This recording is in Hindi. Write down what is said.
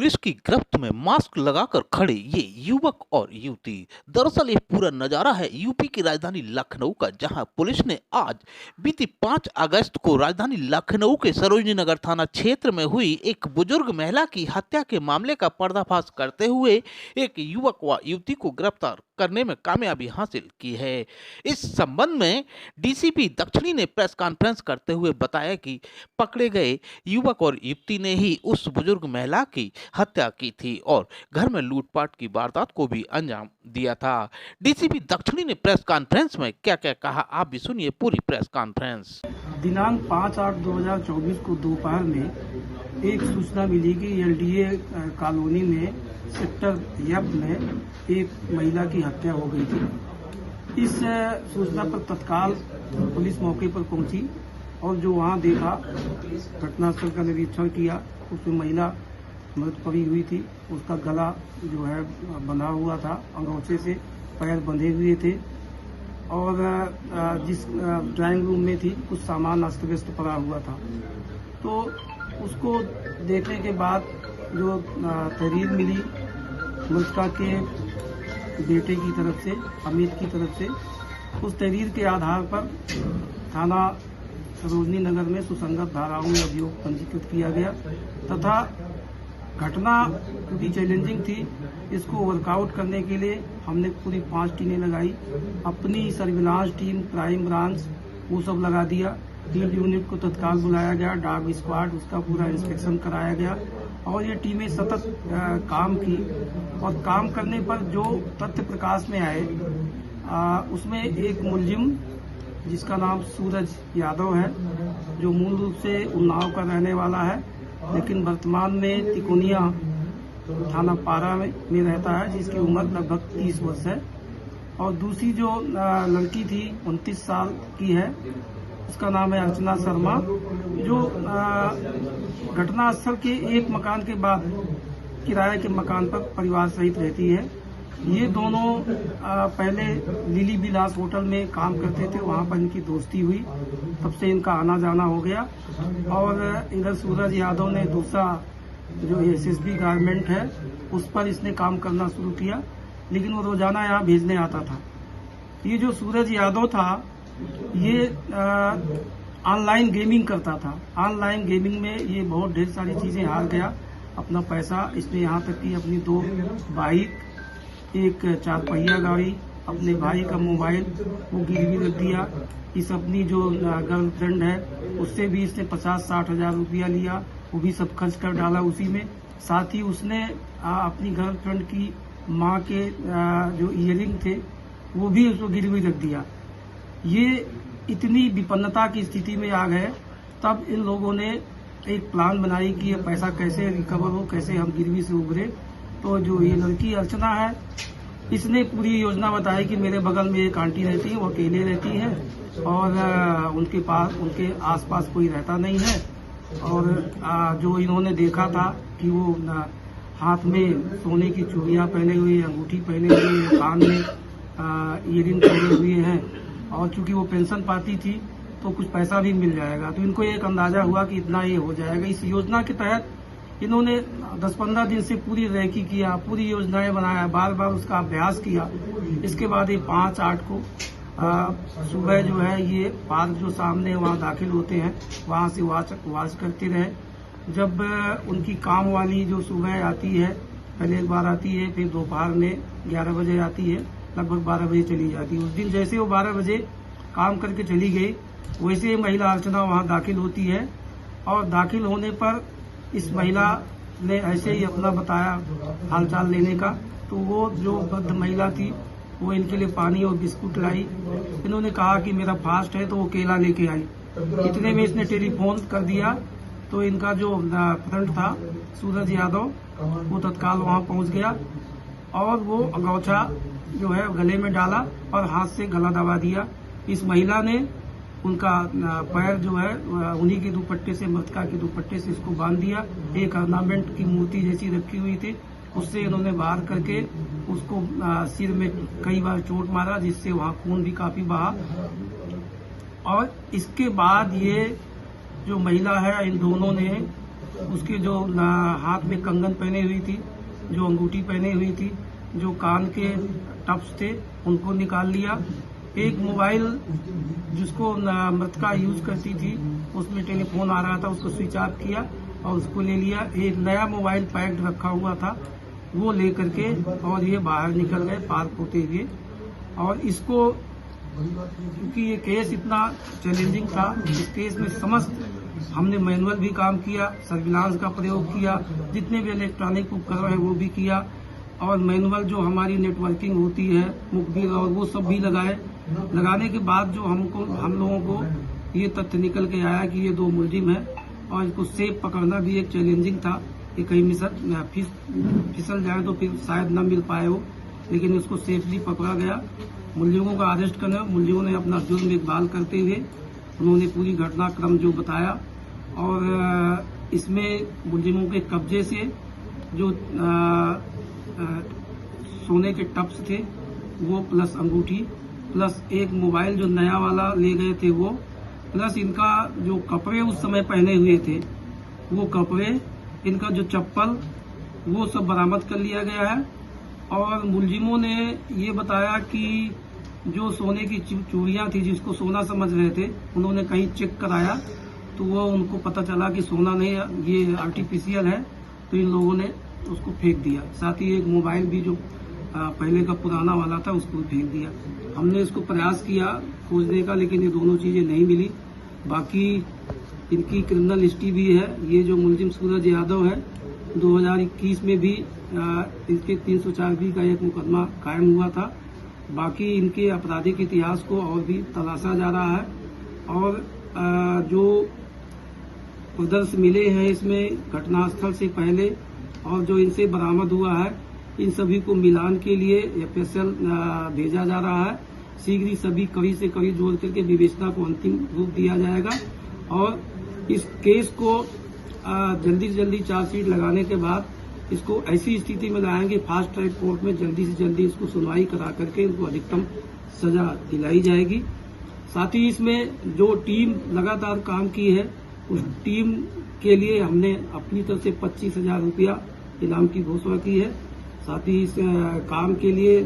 पुलिस की गिरफ्त में मास्क लगाकर खड़े ये युवक और युवती। दरअसल ये पूरा नजारा है यूपी की राजधानी लखनऊ का, जहां पुलिस ने आज बीती 5 अगस्त को राजधानी लखनऊ के सरोजनी नगर थाना क्षेत्र में हुई एक बुजुर्ग महिला की हत्या के मामले का पर्दाफाश करते हुए एक युवक व युवती को गिरफ्तार करने में कामयाबी हासिल की है। इस संबंध में डीसीपी दक्षिणी ने प्रेस कॉन्फ्रेंस करते हुए बताया कि पकड़े गए युवक और युवती ने ही उस बुजुर्ग महिला की हत्या की थी और घर में लूटपाट की वारदात को भी अंजाम दिया था। डीसीपी दक्षिणी ने प्रेस कॉन्फ्रेंस में क्या क्या कहा, आप भी सुनिए पूरी प्रेस कॉन्फ्रेंस। दिनांक 5/8/2024 को दोपहर में एक सूचना मिली कि एलडीए कॉलोनी में सेक्टर एफ में एक महिला की हत्या हो गई थी। इस सूचना पर तत्काल पुलिस मौके पर पहुंची और जो वहां देखा, घटनास्थल का निरीक्षण किया, उसमें महिला मृत पड़ी हुई थी। उसका गला जो है बंधा हुआ था, अंगोछे से पैर बंधे हुए थे और जिस ड्राइंग रूम में थी कुछ सामान अस्त व्यस्त पड़ा हुआ था। तो उसको देखने के बाद जो तहरीर मिली मृतका के बेटे की तरफ से, अमित की तरफ से, उस तहरीर के आधार पर थाना सरोजनी नगर में सुसंगत धाराओं में अभियोग पंजीकृत किया गया तथा घटना पूरी चैलेंजिंग थी। इसको वर्कआउट करने के लिए हमने पूरी 5 टीमें लगाई, अपनी सर्विलांस टीम, क्राइम ब्रांच वो सब लगा दिया। फील्ड यूनिट को तत्काल बुलाया गया, डॉग स्क्वाड, उसका पूरा इंस्पेक्शन कराया गया और ये टीमें सतत काम की। और काम करने पर जो तथ्य प्रकाश में आए उसमें एक मुलजिम जिसका नाम सूरज यादव है, जो मूल रूप से उन्नाव का रहने वाला है लेकिन वर्तमान में तिकोनिया थाना पारा में रहता है, जिसकी उम्र लगभग 30 वर्ष है। और दूसरी जो लड़की थी 29 साल की है, उसका नाम है अर्चना शर्मा, जो घटनास्थल के एक मकान के बाद किराए के मकान पर परिवार सहित रहती है। ये दोनों पहले लिली विलास होटल में काम करते थे, वहां पर इनकी दोस्ती हुई, तब से इनका आना जाना हो गया। और इधर सूरज यादव ने दूसरा जो एसएसबी गारमेंट है उस पर इसने काम करना शुरू किया, लेकिन वो रोजाना यहाँ भेजने आता था। ये जो सूरज यादव था ये ऑनलाइन गेमिंग करता था। ऑनलाइन गेमिंग में ये बहुत ढेर सारी चीजें हार गया, अपना पैसा इसने, यहाँ तक कि अपनी 2 बाइक, एक 4 पहिया गाड़ी, अपने भाई का मोबाइल वो गिरवी रख दिया। इस अपनी जो गर्लफ्रेंड है उससे भी इसने 50-60 हजार रुपया लिया, वो भी सब खर्च कर डाला उसी में। साथ ही उसने अपनी गर्लफ्रेंड की माँ के जो इयरिंग थे वो भी उसको गिरवी रख दिया। ये इतनी विपन्नता की स्थिति में आ गए, तब इन लोगों ने एक प्लान बनाई कि ये पैसा कैसे रिकवर हो, कैसे हम गिरवी से उभरे। तो जो ये लड़की अर्चना है, इसने पूरी योजना बताई कि मेरे बगल में एक आंटी रहती है, वो अकेले रहती है और उनके आसपास कोई रहता नहीं है। और जो इन्होंने देखा था कि वो हाथ में सोने की चूड़ियां पहने हुए, अंगूठी पहने हुए, कान में ईयरिंग पहने हुए हैं, और चूंकि वो पेंशन पाती थी तो कुछ पैसा भी मिल जाएगा। तो इनको एक अंदाजा हुआ कि इतना ये हो जाएगा। इस योजना के तहत इन्होंने 10-15 दिन से पूरी रेकी किया, पूरी योजनाएं बनाया, बार बार उसका अभ्यास किया। इसके बाद ये 5/8 को सुबह जो है ये पार्क जो सामने वहाँ दाखिल होते हैं, वहाँ से वाच करते रहे। जब उनकी काम वाली जो सुबह आती है, पहले एक बार आती है, फिर दोपहर में 11 बजे आती है, लगभग 12 बजे चली जाती है। उस दिन जैसे वो 12 बजे काम करके चली गई, वैसे ही महिला अर्चना वहाँ दाखिल होती है। और दाखिल होने पर इस महिला ने ऐसे ही अपना बताया हालचाल लेने का, तो वो जो वृद्ध महिला थी वो इनके लिए पानी और बिस्कुट लाई। इन्होंने कहा कि मेरा फास्ट है, तो वो केला लेके आई। इतने में इसने टेलीफोन कर दिया, तो इनका जो फ्रेंड था सूरज यादव, वो तत्काल वहां पहुंच गया और वो अंगोछा जो है गले में डाला और हाथ से गला दबा दिया। इस महिला ने उनका पैर जो है उन्हीं के दुपट्टे से, मृतका के दुपट्टे से इसको बांध दिया। एक ऑर्नामेंट की मूर्ति जैसी रखी हुई थी, उससे इन्होंने बाहर करके उसको सिर में कई बार चोट मारा, जिससे वहां खून भी काफी बहा। और इसके बाद ये जो महिला है, इन दोनों ने उसके जो हाथ में कंगन पहने हुई थी, जो अंगूठी पहने हुई थी, जो कान के टप्स थे उनको निकाल लिया। एक मोबाइल जिसको मृतका यूज करती थी उसमें टेलीफोन आ रहा था, उसको स्विच ऑफ किया और उसको ले लिया। एक नया मोबाइल पैक्ड रखा हुआ था वो लेकर के और ये बाहर निकल गए पार्क होते हुए। और इसको क्योंकि ये केस इतना चैलेंजिंग था, इस केस में समस्त हमने मैनुअल भी काम किया, सर्विलांस का प्रयोग किया, जितने भी इलेक्ट्रॉनिक उपकरण है वो भी किया और मैनुअल जो हमारी नेटवर्किंग होती है मुखबिर और वो सब भी लगाने के बाद जो हम लोगों को ये तथ्य निकल के आया कि ये 2 मुलजिम है और इसको सेफ पकड़ना भी एक चैलेंजिंग था कि कहीं फिसल जाए तो फिर शायद न मिल पाए हो, लेकिन उसको सेफली पकड़ा गया। मुलजिमों का अरेस्ट करने, मुलजिमों ने अपना जुर्म इकबाल करते हुए उन्होंने पूरी घटनाक्रम जो बताया और इसमें मुलजिमों के कब्जे से जो सोने के टप्स थे वो प्लस अंगूठी प्लस एक मोबाइल जो नया वाला ले गए थे वो प्लस इनका जो कपड़े उस समय पहने हुए थे वो कपड़े, इनका जो चप्पल वो सब बरामद कर लिया गया है। और मुलजिमों ने ये बताया कि जो सोने की चूड़ियां थी जिसको सोना समझ रहे थे उन्होंने कहीं चेक कराया तो वो उनको पता चला कि सोना नहीं ये आर्टिफिशियल है, तो इन लोगों ने उसको फेंक दिया। साथ ही एक मोबाइल भी जो पहले का पुराना वाला था उसको भी फेंक दिया। हमने इसको प्रयास किया खोजने का लेकिन ये दोनों चीजें नहीं मिली। बाकी इनकी क्रिमिनल हिस्ट्री भी है। ये जो मुलजिम सूरज यादव है 2021 में भी इसके 304B का एक मुकदमा कायम हुआ था। बाकी इनके आपराधिक इतिहास को और भी तलाशा जा रहा है और जो प्रदर्श मिले हैं इसमें घटनास्थल से पहले और जो इनसे बरामद हुआ है इन सभी को मिलान के लिए FSL भेजा जा रहा है। शीघ्र ही सभी कड़ी से कड़ी जोड़ करके विवेचना को अंतिम रूप दिया जाएगा और इस केस को जल्दी से जल्दी चार्जशीट लगाने के बाद इसको ऐसी स्थिति में लाएंगे फास्ट ट्रैक कोर्ट में जल्दी से जल्दी इसको सुनवाई करा करके इनको अधिकतम सजा दिलाई जाएगी। साथ ही इसमें जो टीम लगातार काम की है उस टीम के लिए हमने अपनी तरफ से 25,000 रुपया इनाम की घोषणा की है। साथ ही इस काम के लिए